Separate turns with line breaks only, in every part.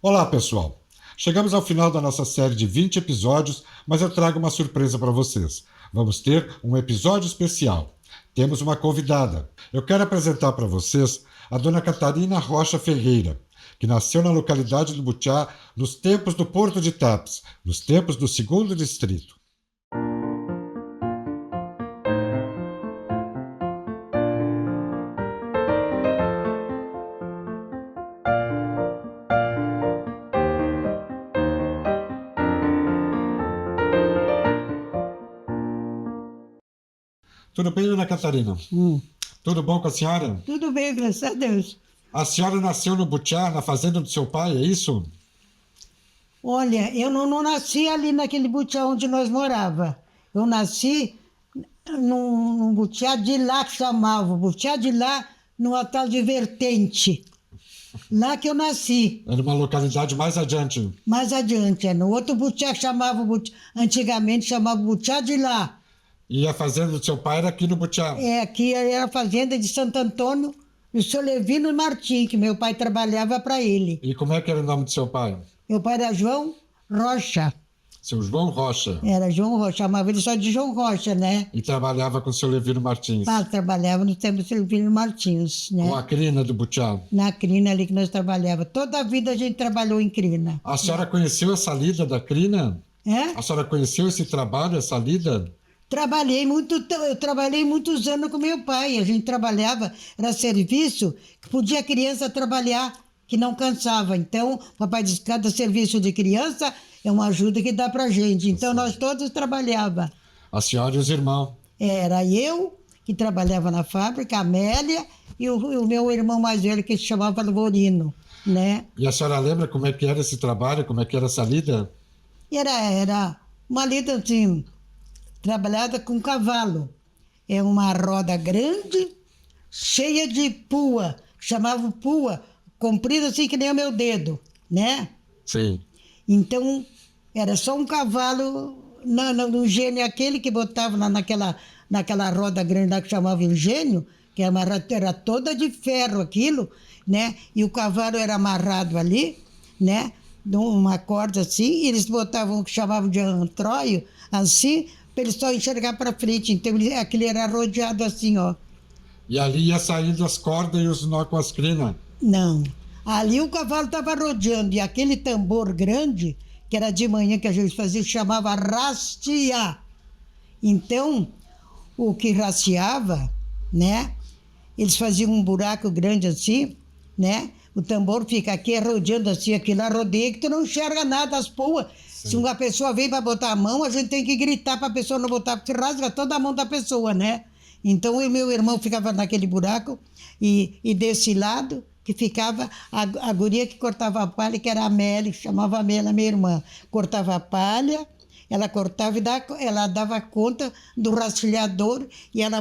Olá, pessoal! Chegamos ao final da nossa série de 20 episódios, mas eu trago uma surpresa para vocês. Vamos ter um episódio especial. Temos uma convidada. Eu quero apresentar para vocês a dona Catarina Rocha Ferreira, que nasceu na localidade do Butiá nos tempos do Porto de Tapes, nos tempos do segundo distrito. Tudo bem, dona Catarina? Tudo bom com a senhora?
Tudo bem, graças a Deus.
A senhora nasceu no Butiá, na fazenda do seu pai, é isso?
Olha, eu não nasci ali naquele butiá onde nós morava. Eu nasci num butiá de lá que chamava, butiá de lá, numa tal de Vertente. Lá que eu nasci.
Era uma localidade mais adiante.
Mais adiante, no outro butiá que chamava, antigamente chamava butiá de lá.
E a fazenda do seu pai era aqui no Butiá?
Aqui era a fazenda de Santo Antônio e o seu Levino Martim, que meu pai trabalhava para ele.
E como é que era o nome do seu pai?
Meu pai era João Rocha.
Seu João Rocha.
Era João Rocha, chamava ele só de João Rocha, né?
E trabalhava com o seu Levino Martins?
Trabalhava no tempo do seu Levino Martins, né?
Com a crina do Butiá?
Na crina ali que nós trabalhávamos. Toda a vida a gente trabalhou em crina.
A senhora conheceu essa lida da crina?
É?
A senhora conheceu esse trabalho, essa lida?
Eu trabalhei muitos anos com meu pai. A gente trabalhava, era serviço que podia a criança trabalhar, que não cansava. Então, papai disse, cada serviço de criança é uma ajuda que dá pra gente. Então, nós todos trabalhava.
A senhora e os irmãos?
Era eu, que trabalhava na fábrica, a Amélia, e o meu irmão mais velho, que se chamava Alvorino, né?
E a senhora lembra como é que era esse trabalho, como é que era essa lida?
Era uma lida assim, trabalhada com cavalo. É uma roda grande, cheia de pua, chamava pua, comprida assim que nem o meu dedo, né?
Sim.
Então, era só um cavalo, no gênio aquele que botava naquela roda grande lá que chamava engênio, que era toda de ferro aquilo, né? E o cavalo era amarrado ali, né? Uma corda assim, e eles botavam o que chamavam de antróio, assim, para ele só enxergar para frente. Então, aquele era rodeado assim, ó.
E ali ia saindo as cordas e os nó com as crinas?
Não. Ali o cavalo estava rodeando, e aquele tambor grande, que era de manhã que a gente fazia, chamava rastear. Então, o que rasteava, né? Eles faziam um buraco grande assim, né? O tambor fica aqui rodeando assim, aqui lá rodeia, que tu não enxerga nada, as puas. Se uma pessoa vem para botar a mão, a gente tem que gritar para a pessoa não botar, porque rasga toda a mão da pessoa, né? Então, eu e meu irmão ficava naquele buraco, e desse lado que ficava a guria que cortava a palha, que era a Amélia, que chamava a Amélia, minha irmã. Cortava a palha, ela cortava e ela dava conta do rastilhador, e ela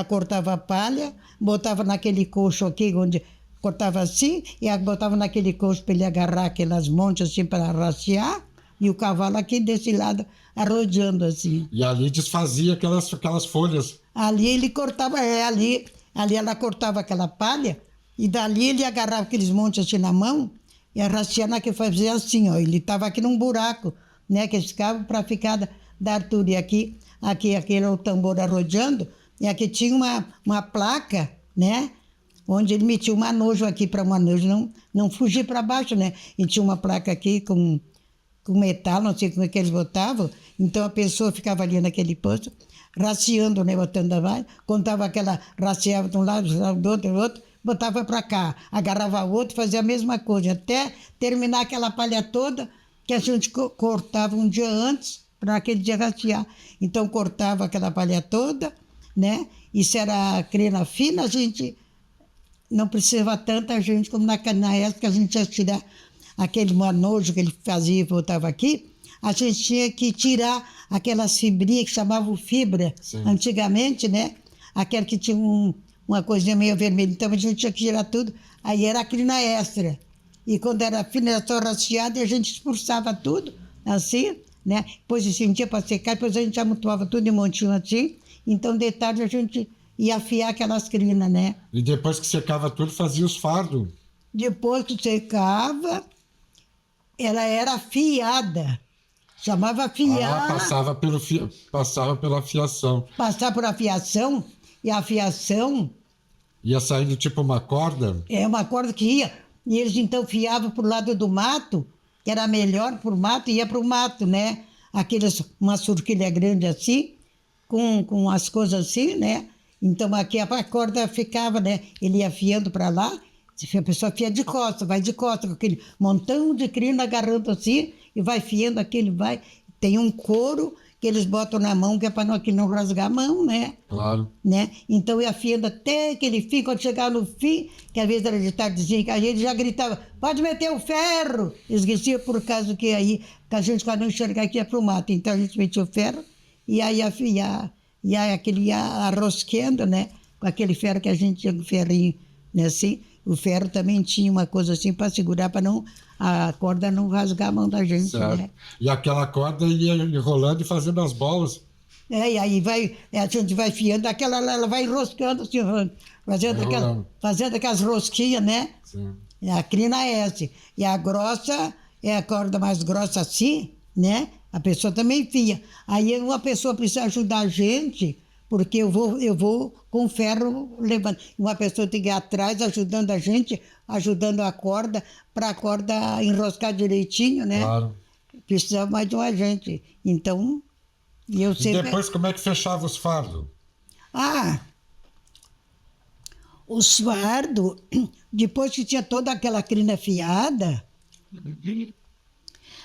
cortava a palha, botava naquele coxo aqui, onde cortava assim, e ela botava naquele coxo para ele agarrar aquelas montes assim para rastear, e o cavalo aqui desse lado arrodeando assim.
E ali desfazia aquelas folhas?
Ali ele cortava, ali ela cortava aquela palha, e dali ele agarrava aqueles montes assim na mão, e a rasteando que fazia assim, ó. Ele estava aqui num buraco, né, que eles ficavam para ficar da altura. E aquele era o tambor arrodeando, e aqui tinha uma placa, né, onde ele metia um manojo aqui para o manojo não fugir para baixo, né. E tinha uma placa aqui com metal, não sei como é que eles botavam. Então a pessoa ficava ali naquele posto, rasteando, né, botando a vai, contava aquela, rasteava de um lado, do outro, botava para cá, agarrava o outro, fazia a mesma coisa, até terminar aquela palha toda que a gente cortava um dia antes, para aquele dia rastear. Então cortava aquela palha toda, né? Isso era crina fina, a gente não precisava tanta gente como na época que a gente ia tirar aquele manojo que ele fazia e voltava aqui, a gente tinha que tirar aquelas fibrinhas que chamavam fibra. Sim. Antigamente, né? Aquela que tinha uma coisinha meio vermelha, então a gente tinha que tirar tudo, aí era a crina extra. E quando era fina, era só rasteada, e a gente expulsava tudo, assim, né? Depois assim, um dia para secar, depois a gente amontoava tudo em montinho assim, então de tarde a gente ia afiar aquelas crinas, né?
E depois que secava tudo, fazia os fardos?
Depois que secava, Ela era fiada, chamava
Ah,
fiada,
passava pela fiação.
passar por afiação, e a afiação
Ia saindo tipo uma corda?
é uma corda que ia, e eles então fiavam para o lado do mato, que era melhor para o mato, ia para o mato, né? Uma surquilha grande assim, com as coisas assim, né? Então aqui a corda ficava, né? Ele ia afiando para lá, a pessoa fia de costas, vai de costas, com aquele montão de crina agarrando assim, e vai fiando aquele, vai. Tem um couro que eles botam na mão, que é para que não rasgar a mão, né?
Claro.
Né? Então ia afiando até aquele fim, quando chegava no fim, que às vezes era de tardezinha, que a gente já gritava, pode meter o ferro! Esquecia por causa que aí, que a gente para não enxergar que ia para o mato, então a gente metia o ferro, e aí aquele ia arrosqueando, né? Com aquele ferro que a gente tinha com o ferrinho, né? Assim, o ferro também tinha uma coisa assim para segurar, para não a corda não rasgar a mão da gente,
Certo.
né?
E aquela corda ia enrolando e fazendo as bolas.
E aí a gente vai fiando, ela vai enroscando, assim, fazendo aquelas rosquinhas, né?
Sim.
A crina é essa. E a grossa é a corda mais grossa assim, né? A pessoa também fia. Aí uma pessoa precisa ajudar a gente, porque eu vou com ferro levando. Uma pessoa tem que ir atrás ajudando a gente, ajudando a corda, para a corda enroscar direitinho, né?
Claro.
Precisa mais de um agente. Então, eu
E
sempre...
depois como é que fechava os fardos?
Ah, os fardos, depois que tinha toda aquela crina fiada,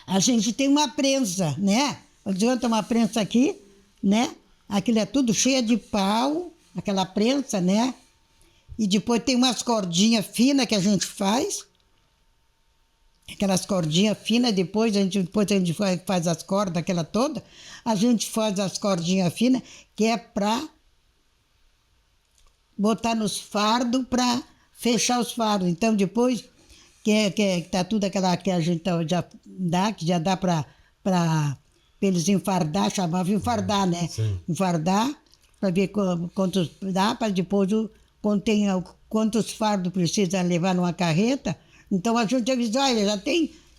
a gente tem uma prensa, né? Adianta uma prensa aqui, né? Aquilo é tudo cheio de pau, aquela prensa, né? E depois tem umas cordinhas finas que a gente faz. Aquelas cordinhas finas, depois a gente faz as cordas, aquela toda. A gente faz as cordinhas finas, que é para botar nos fardos, para fechar os fardos. Então, depois que tá tudo aquela que a gente já dá para eles enfardar, chamava enfardar, né?
Sim.
Enfardar, para ver quantos dá, para depois, quantos fardos precisa levar numa carreta. Então a gente avisa, olha,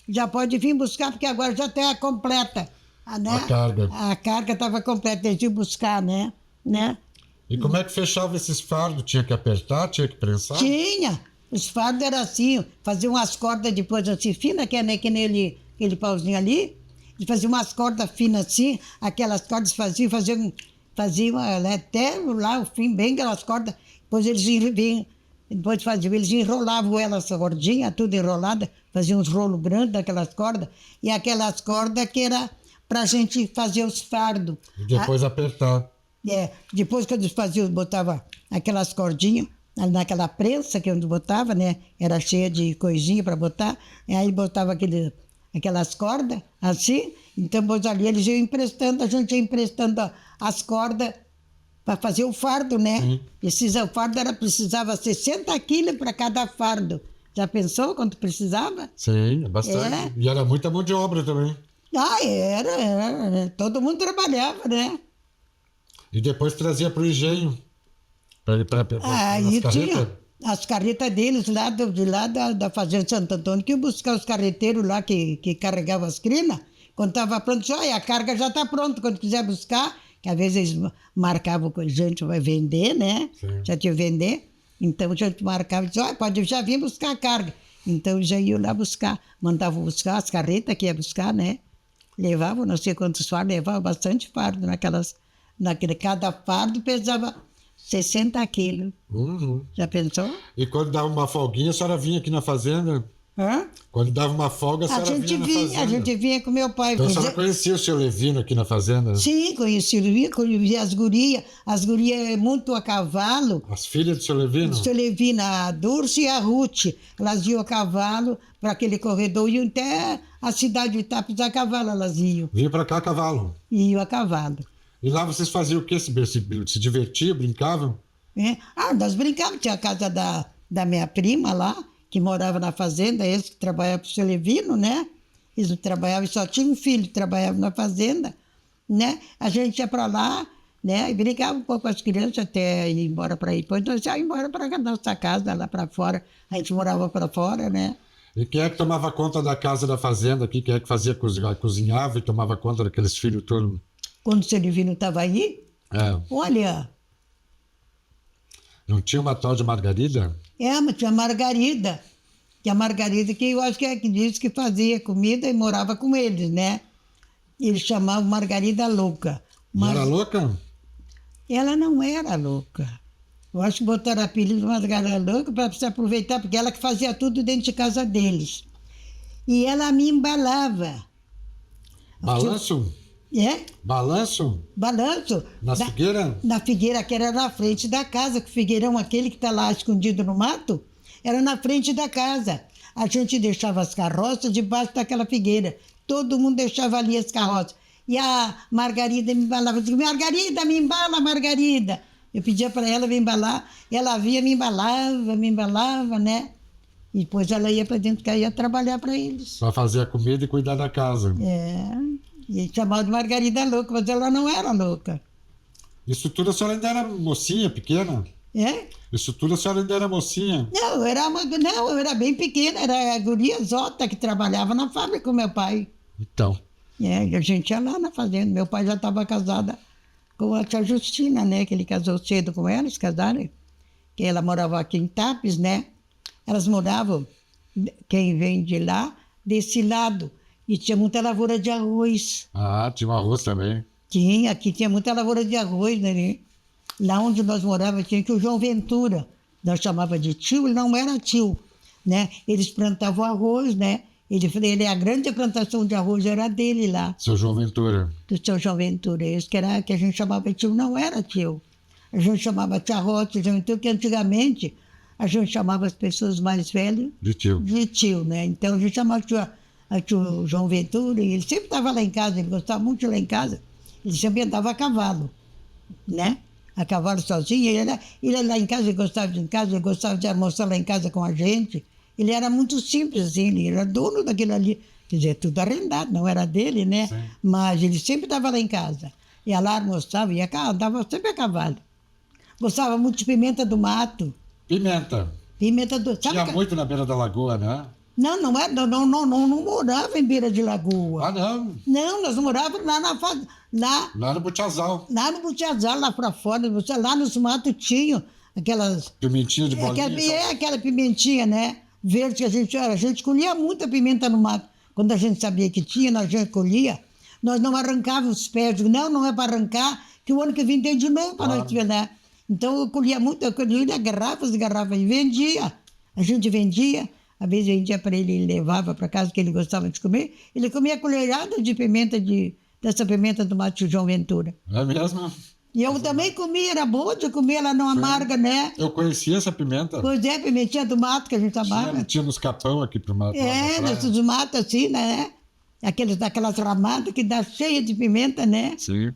já pode vir buscar, porque agora já tem a completa. Né?
A carga.
A carga estava completa, eles iam buscar, né?
E como é que fechava esses fardos? Tinha que apertar, tinha que prensar?
Tinha. Os fardos eram assim, faziam umas cordas depois assim, finas, que nem aquele pauzinho ali. Eles faziam umas cordas finas assim, aquelas cordas faziam até lá o fim, bem aquelas cordas. Depois eles enrolavam elas gordinhas, tudo enrolada, faziam uns rolos grandes daquelas cordas, e aquelas cordas que era para a gente fazer os fardos.
E depois apertar.
Depois que eles botava aquelas cordinhas, naquela prensa que eu botava, né? Era cheia de coisinha para botar, e aí botava aquelas cordas, assim, então depois ali eles iam emprestando, a gente ia emprestando as cordas para fazer o fardo, né? O fardo precisava 60 quilos para cada fardo. Já pensou quanto precisava?
Sim, bastante. E era muita mão de obra também.
Era. Todo mundo trabalhava, né?
E depois trazia para o engenho.
Aí tinha as carretas deles lá da Fazenda Santo Antônio, que iam buscar os carreteiros lá que carregavam as crinas. Quando estava pronto, a carga já está pronta. Quando quiser buscar, que às vezes eles marcavam com a gente, vai vender, né?
Sim.
Já tinha vender. Então a gente marcava e dizia, pode já vir buscar a carga. Então já iam lá buscar, mandavam buscar as carretas que ia buscar, né? Levavam não sei quantos fardos, levavam bastante fardo cada fardo pesava 60 quilos.
Uhum.
Já pensou?
E quando dava uma folguinha, a senhora vinha aqui na fazenda?
Hã?
Quando dava uma folga, a senhora vinha na fazenda?
A gente vinha com meu pai.
Então a senhora conhecia o seu Levino aqui na fazenda?
Sim, conhecia as gurias muito a cavalo.
As filhas do seu Levino?
O seu Levino, a Dulce e a Ruth, elas iam a cavalo para aquele corredor, iam até a cidade de Itapes a cavalo, elas iam.
Vinha para cá a cavalo?
Iam a cavalo.
E lá vocês faziam o quê? Se divertiam, brincavam?
Nós brincávamos, tinha a casa da minha prima lá, que morava na fazenda, esse que trabalhava para o seu Levino, né? Eles trabalhavam, só tinha um filho que trabalhava na fazenda, né? A gente ia para lá, né? E brincava um pouco com as crianças até ir embora para aí. Depois nós ia embora para a nossa casa, lá para fora. A gente morava para fora, né?
E quem é que tomava conta da casa da fazenda aqui? Quem é que fazia, cozinhava e tomava conta daqueles filhos todos?
Quando o seu Divino estava aí,
É,
olha,
não tinha uma tal de Margarida?
mas tinha a Margarida. Que a Margarida, que eu acho que é que disse que fazia comida e morava com eles, né? Eles chamavam Margarida Louca.
E
Mas
era louca?
ela não era louca. Eu acho que botaram apelido de Margarida Louca para se aproveitar, porque ela que fazia tudo dentro de casa deles. E ela me embalava.
Balanço?
É?
Balanço?
Balanço.
Na figueira?
Na figueira, que era na frente da casa, que o figueirão, aquele que está lá escondido no mato, era na frente da casa. A gente deixava as carroças debaixo daquela figueira. Todo mundo deixava ali as carroças. E a Margarida me embalava. Eu dizia, Margarida, me embala, Margarida. Eu pedia para ela me embalar, ela via, me embalava, né? E depois ela ia para dentro, que ia trabalhar para eles.
Para fazer a comida e cuidar da casa.
É, e chamava de Margarida Louca, mas ela não era louca.
Isso tudo a senhora ainda era mocinha, pequena?
É?
Isso tudo a senhora ainda era mocinha?
Não, eu era bem pequena, era a guria Zota que trabalhava na fábrica com meu pai.
Então.
É, e a gente ia lá na fazenda. Meu pai já estava casada com a tia Justina, né? Que ele casou cedo com ela, eles casaram. Que ela morava aqui em Tapes, né? Elas moravam, quem vem de lá, desse lado. E tinha muita lavoura de arroz.
Ah, tinha um arroz também.
Tinha, aqui tinha muita lavoura de arroz, né? Lá onde nós morávamos tinha que o João Ventura, nós chamava de tio, ele não era tio, né? Eles plantavam arroz, né? Ele, a grande plantação de arroz era dele lá,
Seu João Ventura.
do seu João Ventura. Esse que a gente chamava de tio, não era tio. A gente chamava tia Rosa, João Ventura, que antigamente a gente chamava as pessoas mais velhas
De tio.
de tio, né? Então a gente chamava a tio João Ventura, e ele sempre estava lá em casa, ele gostava muito de ir lá em casa, ele sempre andava a cavalo, né? A cavalo sozinho, ele lá em casa, ele gostava de ir em casa, ele gostava de almoçar lá em casa com a gente. Ele era muito simples, assim, ele era dono daquilo ali. Quer dizer, tudo arrendado, não era dele, né?
Sim.
Mas ele sempre estava lá em casa. Ia lá, almoçava, andava sempre a cavalo. Gostava muito de pimenta do mato.
Pimenta.
Pimenta do... Sabe
Tinha muito na beira da lagoa, né?
Não morava em beira de lagoa.
Ah, não.
Não, nós morávamos lá
Lá no Butiazal.
lá no Butiazal, lá para fora, lá nos matos tinham aquelas...
Pimentinha de bolinha.
aquela pimentinha, né? Verde que a gente colhia muita pimenta no mato. Quando a gente sabia que tinha, a gente colhia. Nós não arrancávamos os pés. Digo, não é para arrancar, que o ano que vem tem de novo para nós ver, né? Então eu colhia garrafas e garrafas e vendia. A gente vendia, às vezes vendia para ele, ele levava para casa, que ele gostava de comer. Ele comia colherada de pimenta, dessa pimenta do mato João Ventura.
É mesmo?
E eu também comia, era boa de comer, ela não amarga, né?
Eu conhecia essa pimenta.
Pois é, pimentinha do mato que a gente amarga.
Tinha nos capão aqui pro mato.
Desses matos assim, né? Daquelas ramadas que dá cheia de pimenta, né?
Sim.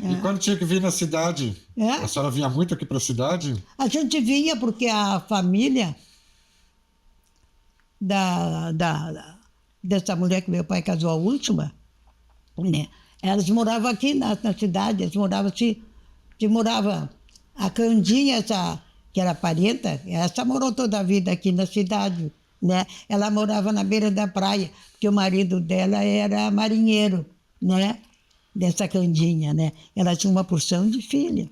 E quando tinha que vir na cidade?
É.
A senhora vinha muito aqui para a cidade?
A gente vinha porque a família dessa mulher que meu pai casou a última, né? Elas moravam aqui na cidade, elas moravam assim, morava a Candinha, essa, que era parenta, essa morou toda a vida aqui na cidade, né? Ela morava na beira da praia, porque o marido dela era marinheiro, né? Dessa Candinha, né? Ela tinha uma porção de filho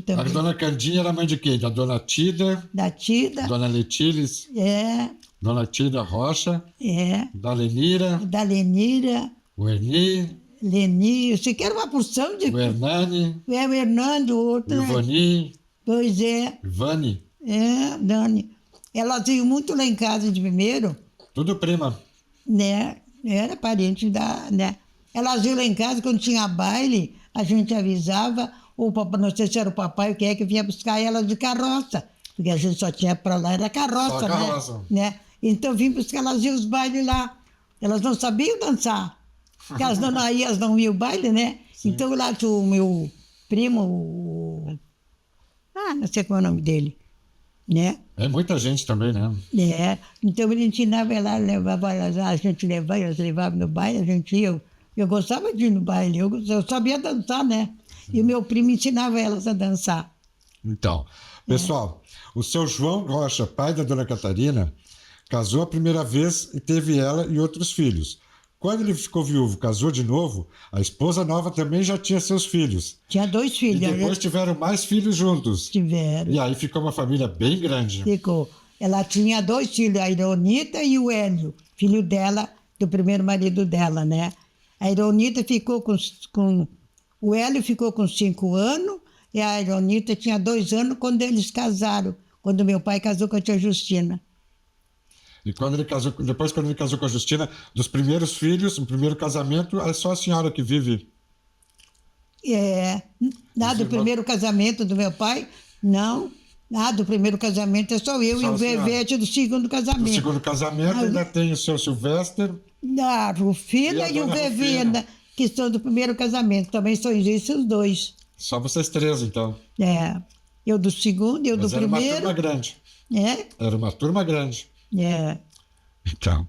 também.
A dona Candinha era mãe de quem? Da dona Tida?
Da Tida.
Dona Letílis?
É.
Dona Tida Rocha?
É.
Da Lenira?
Da Lenira.
O Erni?
Leni, eu sei que era uma porção de...
O Hernani?
É, o Hernando, o outro,
O Ivani?
Pois é.
Ivani?
É, Dani. Elas iam muito lá em casa de primeiro,
Tudo prima.
né? Era parente né? Elas iam lá em casa, quando tinha baile, a gente avisava, o papai, não sei se era o papai ou quem é que vinha buscar elas de carroça, porque a gente só tinha para lá, era carroça,
Só carroça.
né? Então vim buscar, elas iam os bailes lá. Elas não sabiam dançar, porque elas não iam o baile, né?
Sim.
Então lá tinha o meu primo, não sei qual é o nome dele, né?
É muita gente também, né?
É, então ele ensinava ela, levava elas, a gente levava, elas levavam no baile, a gente ia. Eu gostava de ir no baile, eu sabia dançar, né? E o meu primo ensinava elas a dançar.
Então, pessoal, o seu João Rocha, pai da dona Catarina, casou a primeira vez e teve ela e outros filhos. Quando ele ficou viúvo, casou de novo, a esposa nova também já tinha seus filhos.
Tinha 2
E
filhos.
depois tiveram mais filhos juntos.
Tiveram.
E aí ficou uma família bem grande.
Ficou. Ela tinha 2 filhos, a Ironita e o Hélio, filho dela, do primeiro marido dela, né? A Ironita ficou com... O Hélio ficou com 5 anos e a Ironita tinha 2 anos quando eles casaram, quando meu pai casou com a tia Justina.
E quando ele casou, depois quando ele casou com a Justina, dos primeiros filhos, no primeiro casamento, é só a senhora que vive.
Do primeiro casamento do meu pai, não. Do primeiro casamento é só eu
Só
e o
a senhora.
Vevete do segundo
No
casamento.
segundo casamento ainda tem o seu Silvestre.
A Rufina
E
e
a
o
dona
Vevena,
Rufina?
que são do primeiro casamento. Também só existem os 2.
Só vocês 3, então.
Eu do segundo, eu
Mas
do
era uma
primeiro.
turma grande.
É,
Era uma turma grande.
é.
Então.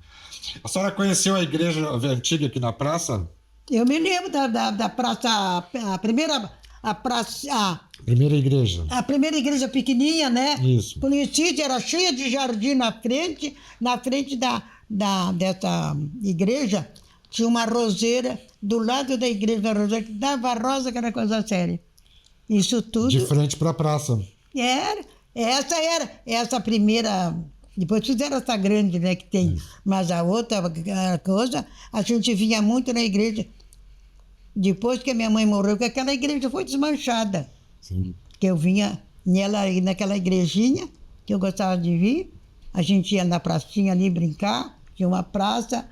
A senhora conheceu a igreja antiga aqui na praça?
Eu me lembro da praça, a primeira, a praça,
Primeira igreja.
a primeira igreja pequenininha, né?
Isso.
Conhecida, era cheia de jardim na frente dessa igreja tinha uma roseira, do lado da igreja da roseira, que dava rosa, que era coisa séria. Isso tudo...
De frente para a praça.
Essa primeira... Depois fizeram essa grande, né, que tem. Mas a outra coisa, a gente vinha muito na igreja. Depois que a minha mãe morreu, que aquela igreja foi desmanchada.
Sim.
Que eu vinha naquela igrejinha, que eu gostava de vir. A gente ia na pracinha ali brincar, tinha uma praça,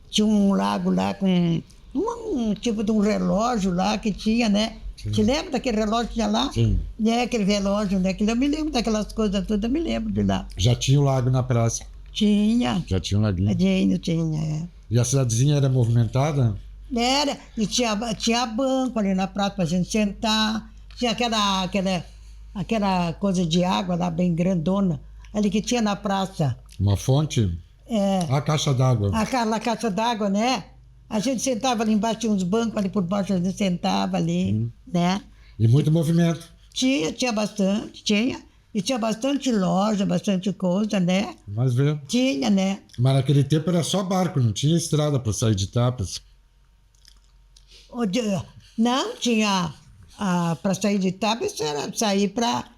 tinha um lago lá com um tipo de um relógio lá que tinha, né?
Sim.
Te lembra daquele relógio que tinha lá?
Sim.
Aquele relógio, né? Eu me lembro daquelas coisas todas, eu me lembro de lá.
Já tinha o lago na praça.
Tinha.
Já tinha um laguinho.
Tinha.
E a cidadezinha era movimentada?
Era, e tinha banco ali na praça pra gente sentar. Tinha aquela coisa de água lá bem grandona, ali que tinha na praça.
Uma fonte? A caixa d'água.
Aquela caixa d'água, né? A gente sentava ali embaixo, tinha uns bancos ali por baixo, a gente sentava ali, né?
E muito movimento.
Tinha bastante, tinha. E tinha bastante loja, bastante coisa, né?
Mas vê.
Tinha, né?
Mas naquele tempo era só barco, não tinha estrada para sair de Tapas.
Não, tinha... para sair de Tapas era sair para...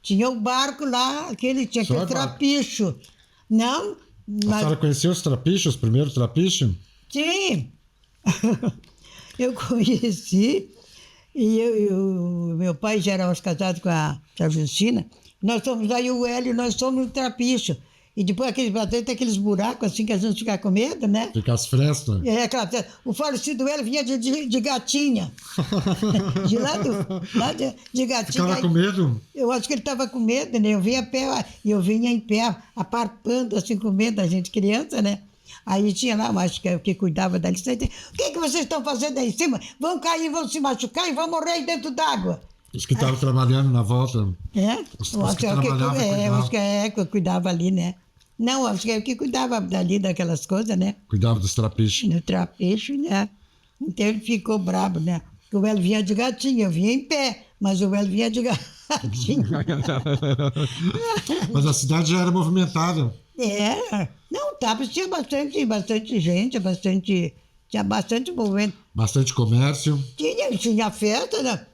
Tinha o barco lá, aquele tinha
Só
aquele
barco.
trapicho. Não,
A senhora conheceu os trapichos, os primeiros trapichos?
sim. Eu conheci, e o meu pai já era casado com a Justina. Nós fomos aí, o Hélio, nós fomos no trapicho. E depois tem aqueles buracos assim que a gente fica com medo, né?
Fica as frestas.
O falecido Hélio vinha de gatinha. de gatinha.
Ficava com medo?
Eu acho que ele estava com medo, né? Eu vinha em pé, apartando assim com medo da gente, criança, né? Aí tinha lá, mas que cuidava dali. O que vocês estão fazendo aí em cima? Vão cair, vão se machucar e vão morrer aí dentro d'água.
Os que estavam trabalhando na volta.
Os
que trabalhavam,
que eu cuidava ali, né? Não, acho que eu que cuidava dali daquelas coisas, né?
Cuidava dos trapichos.
No trapecho, né? Então ele ficou brabo, né? Porque o Hélio vinha de gatinho, eu vinha em pé, mas o Hélio vinha de gatinho.
Mas a cidade já era movimentada.
Não, Tapas tinha bastante gente, tinha bastante movimento.
Bastante comércio.
Tinha festa, né?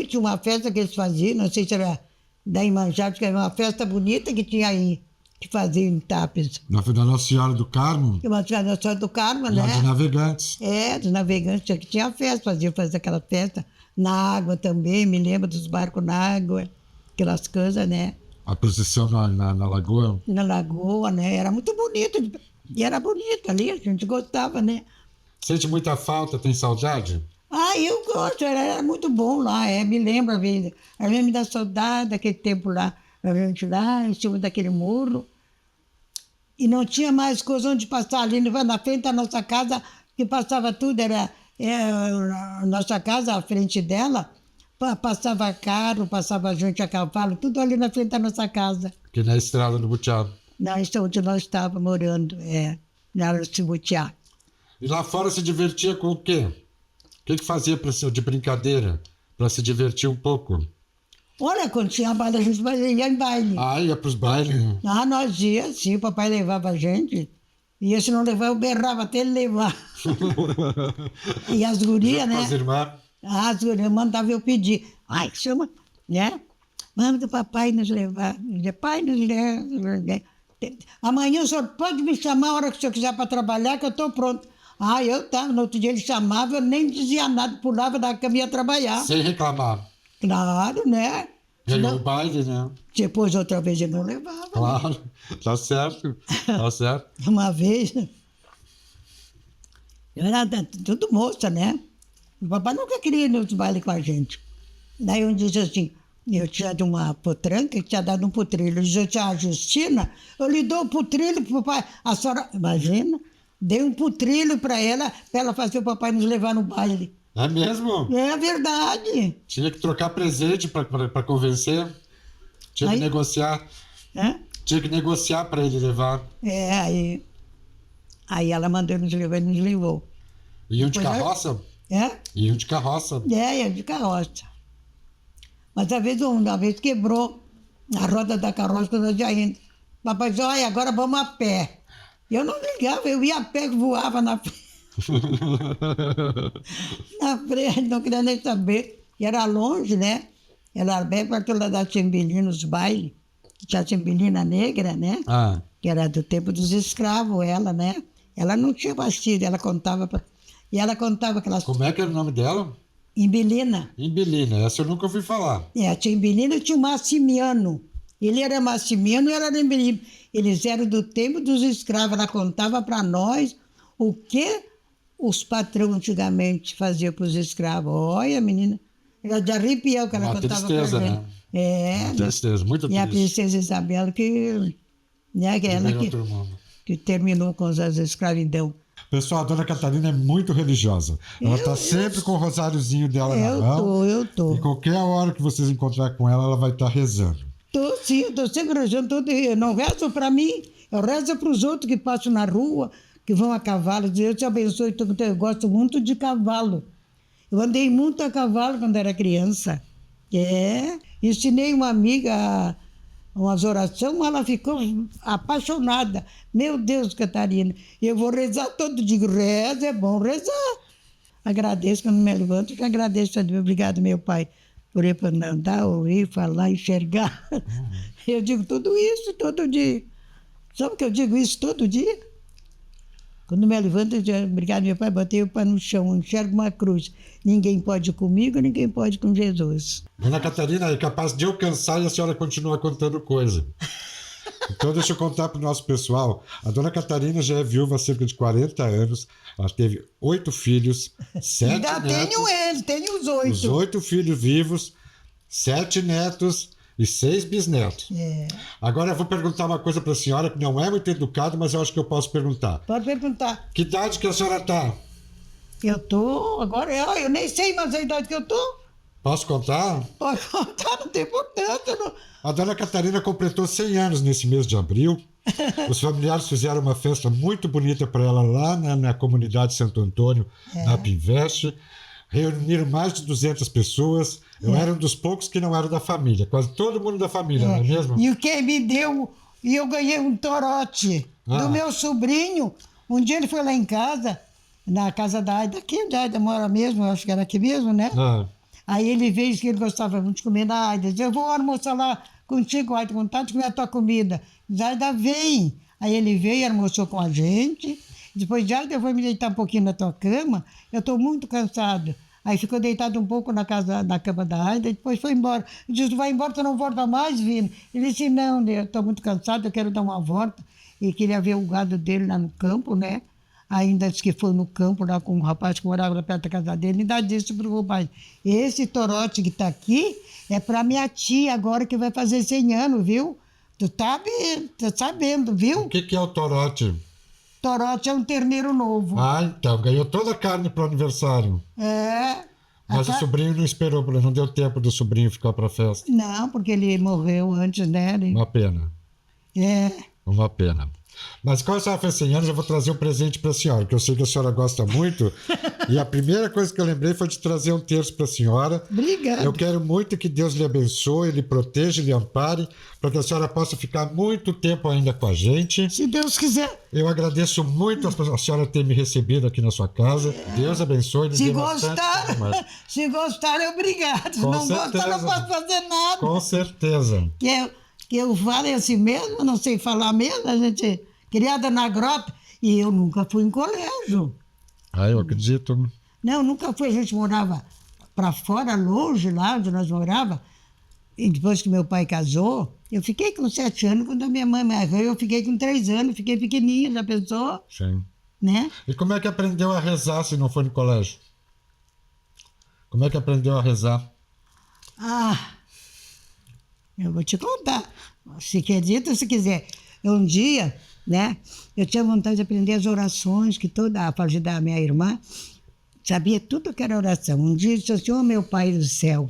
Tinha uma festa que eles faziam, não sei se era da Imanjá, que era uma festa bonita que tinha aí, que fazia em Tapas.
Da Nossa Senhora do Carmo.
Uma Nossa Senhora do Carmo,
Lá
né?
de Navegantes.
Dos navegantes, que tinha festa, fazia aquela festa na água também, me lembro dos barcos na água, aquelas coisas, né?
A procissão na lagoa.
Na lagoa, né? Era muito bonito, e era bonito ali, a gente gostava, né?
Sente muita falta, tem saudade?
Eu gosto, era muito bom lá, me lembra, às vezes me dá saudade daquele tempo lá, a gente lá em cima daquele muro, e não tinha mais coisa onde passar ali, na frente da nossa casa, que passava tudo, era a nossa casa, à frente dela, passava carro, passava gente a cavalo, tudo ali na frente da nossa casa.
Aqui na estrada do Butiá.
Isso é onde nós estávamos morando, na Butiá.
E lá fora se divertia com o quê? O que fazia de brincadeira para se divertir um pouco?
Olha, quando tinha baile, a gente ia em baile.
Ah, ia pros bailes.
Ah, nós ia, sim, o papai levava a gente. E se não levava, eu berrava até ele levar. E as gurias,
Junto com
né?
as irmãs.
As gurias mandavam eu pedir. Ai, chama, né? Manda o papai nos levar. Dizia, pai, nos leva. Amanhã o senhor pode me chamar a hora que o senhor quiser para trabalhar, que eu estou pronto. Ah, eu estava. No outro dia ele chamava, eu nem dizia nada, pulava da cama e ia trabalhar.
Sem reclamar.
Claro, né?
Ganhou o baile, né?
Depois, outra vez, ele não levava.
Claro, tá certo, tá certo.
Uma vez, eu era tudo moça, né? O papai nunca queria ir nos bailes com a gente. Daí um disse assim, eu tinha de uma potranca que tinha dado um putrilho. Ele disse, tia Justina, eu lhe dou o putrilho pro papai. A senhora, imagina, dei um putrilho para ela fazer o papai nos levar no baile.
É mesmo?
É verdade.
Tinha que trocar presente pra convencer. Tinha que
Aí-
negociar.
Hã?
Tinha que negociar pra ele levar.
Aí ela mandou nos levar e nos levou.
Iam de
Pois é.
carroça?
É?
Iam de carroça.
É de carroça. Mas uma vez quebrou a roda da carroça quando eu já indo. Papai disse, olha, agora vamos a pé. Eu não ligava, eu ia a pé, voava na frente. Na frente, não queria nem saber. E era longe, né? Era bem perto lá da Timbelina, os bailes. Tinha a Timbelina negra, né?
Ah,
Que era do tempo dos escravos, ela, né? Ela não tinha vestido, ela contava... E ela contava aquelas...
como é que era o nome dela?
Imbelina.
Imbelina, essa eu nunca ouvi falar.
É, tinha Imbelina e tinha o Massimiano. Ele era Massimiano e ela era Imbelina. Eles eram do tempo dos escravos. Ela contava para nós o que os patrões antigamente faziam para os escravos. Olha, menina, era de arrepiar o que ela
Uma
contava
tristeza,
pra gente.
né?
É,
Tristeza, muita
e a
tristeza.
princesa Isabel, que, né, que ela
Vem outro mundo.
que terminou com as escravidão.
Pessoal, a dona Catarina é muito religiosa. Ela tá sempre com o rosáriozinho dela na mão.
Eu tô.
E qualquer hora que vocês encontrar com ela, ela vai estar rezando.
Tô sim, tô sempre rezando todo dia. Eu não rezo para mim, eu rezo para os outros que passam na rua, que vão a cavalo. Deus te abençoe, eu gosto muito de cavalo. Eu andei muito a cavalo quando era criança. Ensinei uma amiga umas orações, ela ficou apaixonada. Meu Deus, Catarina, eu vou rezar todo dia. Reza, é bom rezar. Agradeço quando me levanto, que agradeço a Deus. Obrigado, meu pai, por ir para andar, ouvir, falar, enxergar. Eu digo tudo isso todo dia. Sabe que eu digo isso todo dia? Quando me levanto, eu digo, obrigado, meu pai, botei o pé no chão, enxergo uma cruz. Ninguém pode comigo, ninguém pode com Jesus.
Dona Catarina é capaz de eu cansar e a senhora continua contando coisa. Então, deixa eu contar para o nosso pessoal. A dona Catarina já é viúva há cerca de 40 anos. Ela teve 8 filhos, 7
Ainda
netos.
tenho eles, tenho os 8.
Os 8 filhos vivos, 7 netos e 6 bisnetos. Agora eu vou perguntar uma coisa para a senhora que não é muito educada, mas eu acho que eu posso perguntar.
Pode perguntar.
Que idade que a senhora está?
Eu tô, agora eu nem sei mais a idade que eu tô.
Posso contar?
Pode contar, não tem importância. Não.
A dona Catarina completou 100 anos nesse mês de abril. Os familiares fizeram uma festa muito bonita para ela lá na comunidade Santo Antônio, na Pinvest. Reuniram mais de 200 pessoas. Eu era um dos poucos que não era da família. Quase todo mundo da família, não é mesmo?
E o que me deu, e eu ganhei um torote do meu sobrinho. Um dia ele foi lá em casa, na casa da Aida, aqui onde a Aida mora mesmo, eu acho que era aqui mesmo, né? Aí ele veio que ele gostava muito de comer na Aida. Disse, eu vou almoçar lá contigo, Aida, com vontade de comer a tua comida. Diz, Aida, vem. Aí ele veio e almoçou com a gente. Depois de Aida, eu vou me deitar um pouquinho na tua cama. Eu estou muito cansado. Aí ficou deitado um pouco na cama da Aida e depois foi embora. Eu disse, vai embora, tu não volta mais, Vina? Ele disse, não, eu estou muito cansado, eu quero dar uma volta. E queria ver o gado dele lá no campo, né? Ainda disse que foi no campo lá com um rapaz que morava lá perto da casa dele. Ainda disse para o rapaz, esse torote que está aqui é para minha tia agora que vai fazer 100 anos, viu? Tu tá sabendo, viu?
O que é o torote?
Torote é um terneiro novo.
Ah, então, ganhou toda a carne pro aniversário. Mas o sobrinho não esperou, não deu tempo do sobrinho ficar pra festa.
Não, porque ele morreu antes, né?
Uma pena.
É.
Uma pena. Mas como a senhora fez 100 anos, eu vou trazer um presente para a senhora, que eu sei que a senhora gosta muito. E a primeira coisa que eu lembrei foi de trazer um terço para a senhora.
Obrigada.
Eu quero muito que Deus lhe abençoe, lhe proteja, lhe ampare, para que a senhora possa ficar muito tempo ainda com a gente.
Se Deus quiser.
Eu agradeço muito a senhora ter me recebido aqui na sua casa. Deus abençoe. lhe
Se
dê bastante
gostar,
mais.
se gostar, é obrigado. Se
Com
não gostar,
certeza.
não posso fazer nada.
Com certeza.
Que eu falo assim mesmo, não sei falar mesmo, a gente criada na grota, e eu nunca fui em colégio.
Ah, eu acredito.
Não, nunca fui, a gente morava para fora, longe, lá onde nós morava. E depois que meu pai casou, eu fiquei com 7 anos, quando a minha mãe morreu, eu fiquei com 3 anos, fiquei pequenininha, já pensou?
Sim.
Né?
E como é que aprendeu a rezar se não foi no colégio? Como é que aprendeu a rezar?
Ah, eu vou te contar. Se acredita, se quiser. Um dia, né, eu tinha vontade de aprender as orações, que toda a parte da minha irmã sabia tudo que era oração. Um dia eu disse assim, ô meu Pai do céu,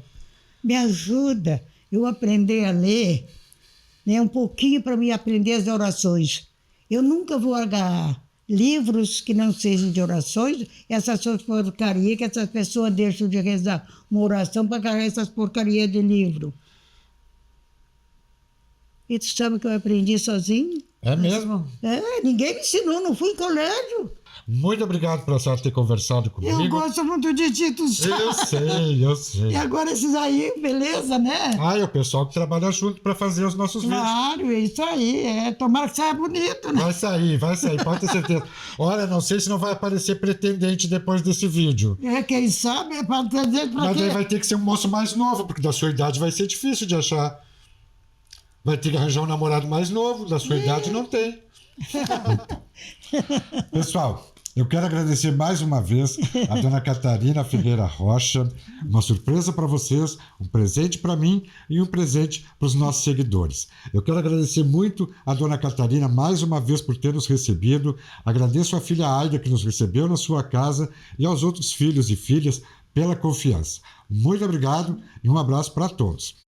me ajuda eu aprender a ler, né, um pouquinho para me aprender as orações. Eu nunca vou agarrar livros que não sejam de orações, essas porcarias que essas pessoas deixam de rezar uma oração para agarrar essas porcarias de livro. E tu sabe que eu aprendi sozinho?
É mesmo?
Ninguém me ensinou, não fui em colégio.
Muito obrigado por a senhora ter conversado comigo.
Eu gosto muito de ti, tu sabe.
Eu sei.
E agora esses aí, beleza, né?
Ah, é o pessoal que trabalha junto para fazer os nossos vídeos.
Claro, é isso aí. Tomara que saia bonito, né?
Vai sair, pode ter certeza. Olha, não sei se não vai aparecer pretendente depois desse vídeo.
Quem sabe é para dizer para
Mas
quê?
daí vai ter que ser um moço mais novo, porque da sua idade vai ser difícil de achar. Vai ter que arranjar um namorado mais novo, da sua idade não tem. Pessoal, eu quero agradecer mais uma vez a dona Catarina Ferreira Rocha, uma surpresa para vocês, um presente para mim e um presente para os nossos seguidores. Eu quero agradecer muito a dona Catarina mais uma vez por ter nos recebido, agradeço a filha Aida que nos recebeu na sua casa e aos outros filhos e filhas pela confiança. Muito obrigado e um abraço para todos.